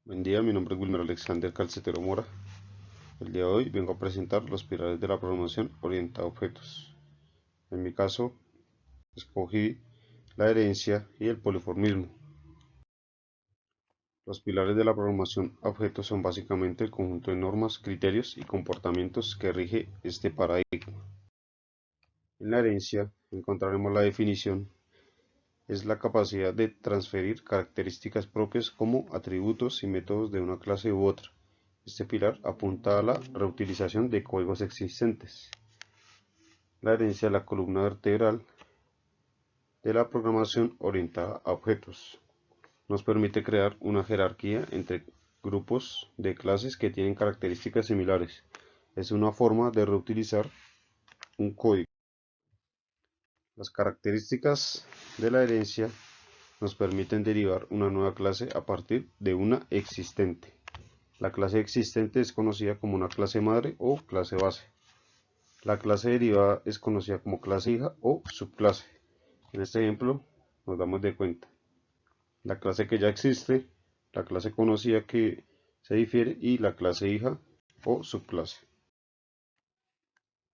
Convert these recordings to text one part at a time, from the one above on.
Buen día, mi nombre es Wilmer Alexander Calcetero Mora. El día de hoy vengo a presentar los pilares de la programación orientada a objetos. En mi caso, escogí la herencia y el poliformismo. Los pilares de la programación a objetos son básicamente el conjunto de normas, criterios y comportamientos que rige este paradigma. En la herencia encontraremos la definición. Es la capacidad de transferir características propias como atributos y métodos de una clase u otra. Este pilar apunta a la reutilización de códigos existentes. La herencia es la columna vertebral de la programación orientada a objetos. Nos permite crear una jerarquía entre grupos de clases que tienen características similares. Es una forma de reutilizar un código. Las características de la herencia nos permiten derivar una nueva clase a partir de una existente. La clase existente es conocida como una clase madre o clase base. La clase derivada es conocida como clase hija o subclase. En este ejemplo nos damos de cuenta. La clase que ya existe, la clase conocida que se difiere y la clase hija o subclase.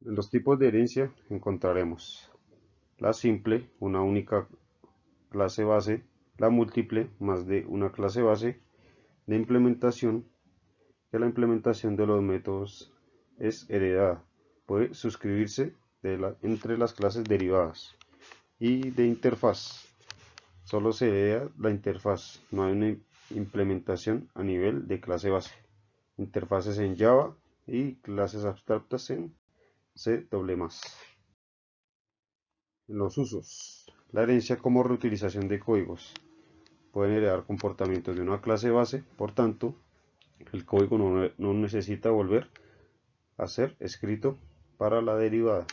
En los tipos de herencia encontraremos la simple, una única clase base, la múltiple, más de una clase base, de implementación, que la implementación de los métodos es heredada, puede suscribirse entre las clases derivadas, y de interfaz. Solo se hereda la interfaz, no hay una implementación a nivel de clase base. Interfaces en Java y clases abstractas en C++. Los usos. La herencia como reutilización de códigos. Pueden heredar comportamientos de una clase base, por tanto, el código no necesita volver a ser escrito para la derivada.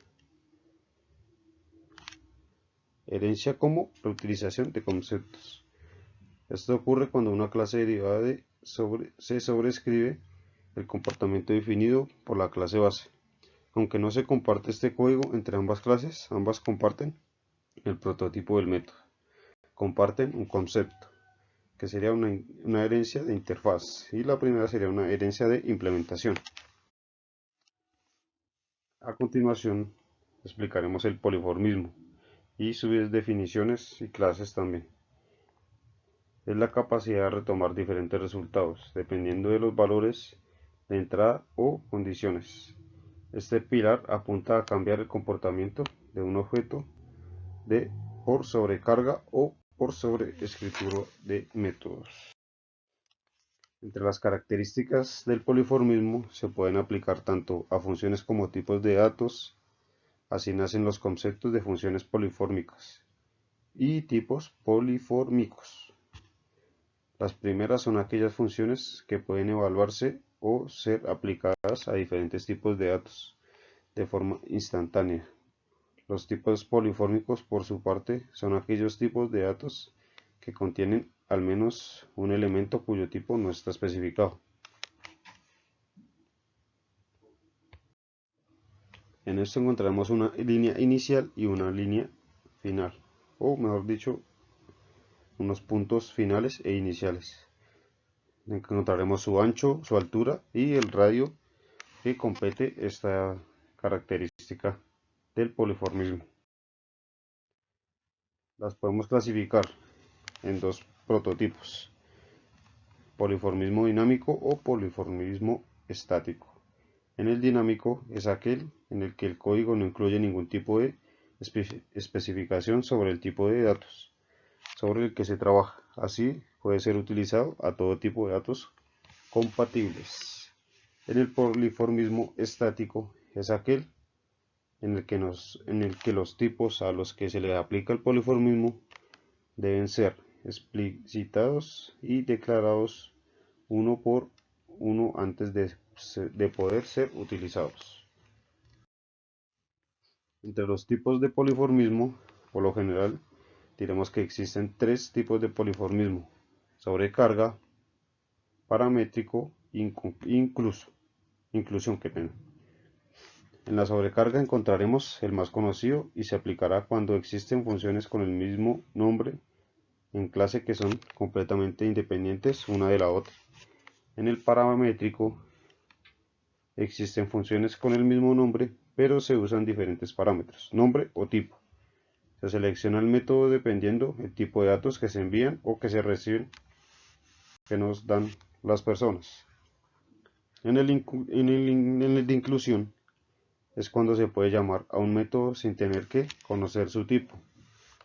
Herencia como reutilización de conceptos. Esto ocurre cuando una clase derivada se sobreescribe el comportamiento definido por la clase base. Aunque no se comparte este código entre ambas clases, ambas comparten el prototipo del método. Comparten un concepto, que sería una herencia de interfaz, y la primera sería una herencia de implementación. A continuación, explicaremos el poliformismo y sus definiciones y clases también. Es la capacidad de retomar diferentes resultados, dependiendo de los valores de entrada o condiciones. Este pilar apunta a cambiar el comportamiento de un objeto por sobrecarga o por sobreescritura de métodos. Entre las características del poliformismo se pueden aplicar tanto a funciones como tipos de datos. Así nacen los conceptos de funciones polifórmicas y tipos polifórmicos. Las primeras son aquellas funciones que pueden evaluarse o ser aplicadas a diferentes tipos de datos de forma instantánea. Los tipos polifórmicos, por su parte, son aquellos tipos de datos que contienen al menos un elemento cuyo tipo no está especificado. En esto encontramos una línea inicial y una línea final, o mejor dicho, unos puntos finales e iniciales. Encontraremos su ancho, su altura y el radio que compete esta característica del poliformismo. Las podemos clasificar en dos prototipos: poliformismo dinámico o poliformismo estático. En el dinámico es aquel en el que el código no incluye ningún tipo de especificación sobre el tipo de datos sobre el que se trabaja. Así puede ser utilizado a todo tipo de datos compatibles. En el poliformismo estático es aquel en el que los tipos a los que se le aplica el poliformismo deben ser explicitados y declarados uno por uno antes de poder ser utilizados. Entre los tipos de poliformismo, por lo general, diremos que existen tres tipos de poliformismo: sobrecarga, paramétrico e inclusión. En la sobrecarga encontraremos el más conocido y se aplicará cuando existen funciones con el mismo nombre en clase que son completamente independientes una de la otra. En el paramétrico existen funciones con el mismo nombre, pero se usan diferentes parámetros, nombre o tipo. Se selecciona el método dependiendo el tipo de datos que se envían o que se reciben que nos dan las personas. En el de inclusión es cuando se puede llamar a un método sin tener que conocer su tipo.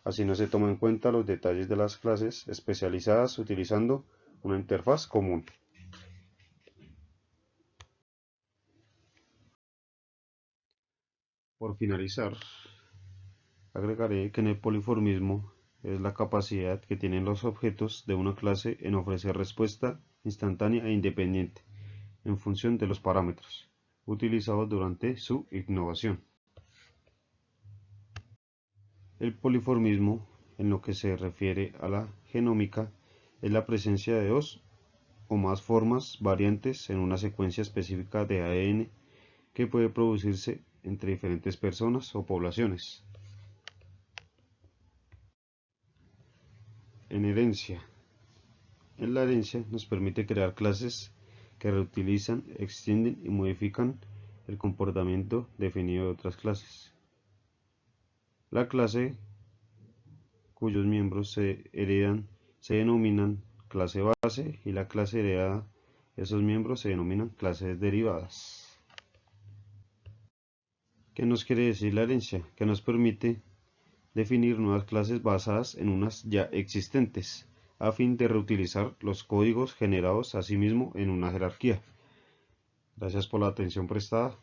Así no se toman en cuenta los detalles de las clases especializadas utilizando una interfaz común. Por finalizar, agregaré que en el polimorfismo es la capacidad que tienen los objetos de una clase en ofrecer respuesta instantánea e independiente en función de los parámetros utilizados durante su innovación. El polimorfismo, en lo que se refiere a la genómica, es la presencia de dos o más formas variantes en una secuencia específica de ADN que puede producirse entre diferentes personas o poblaciones. En herencia. En la herencia nos permite crear clases que reutilizan, extienden y modifican el comportamiento definido de otras clases. La clase cuyos miembros se heredan se denominan clase base y la clase heredada, esos miembros se denominan clases derivadas. ¿Qué nos quiere decir la herencia? Que nos permite definir nuevas clases basadas en unas ya existentes, a fin de reutilizar los códigos generados asimismo en una jerarquía. Gracias por la atención prestada.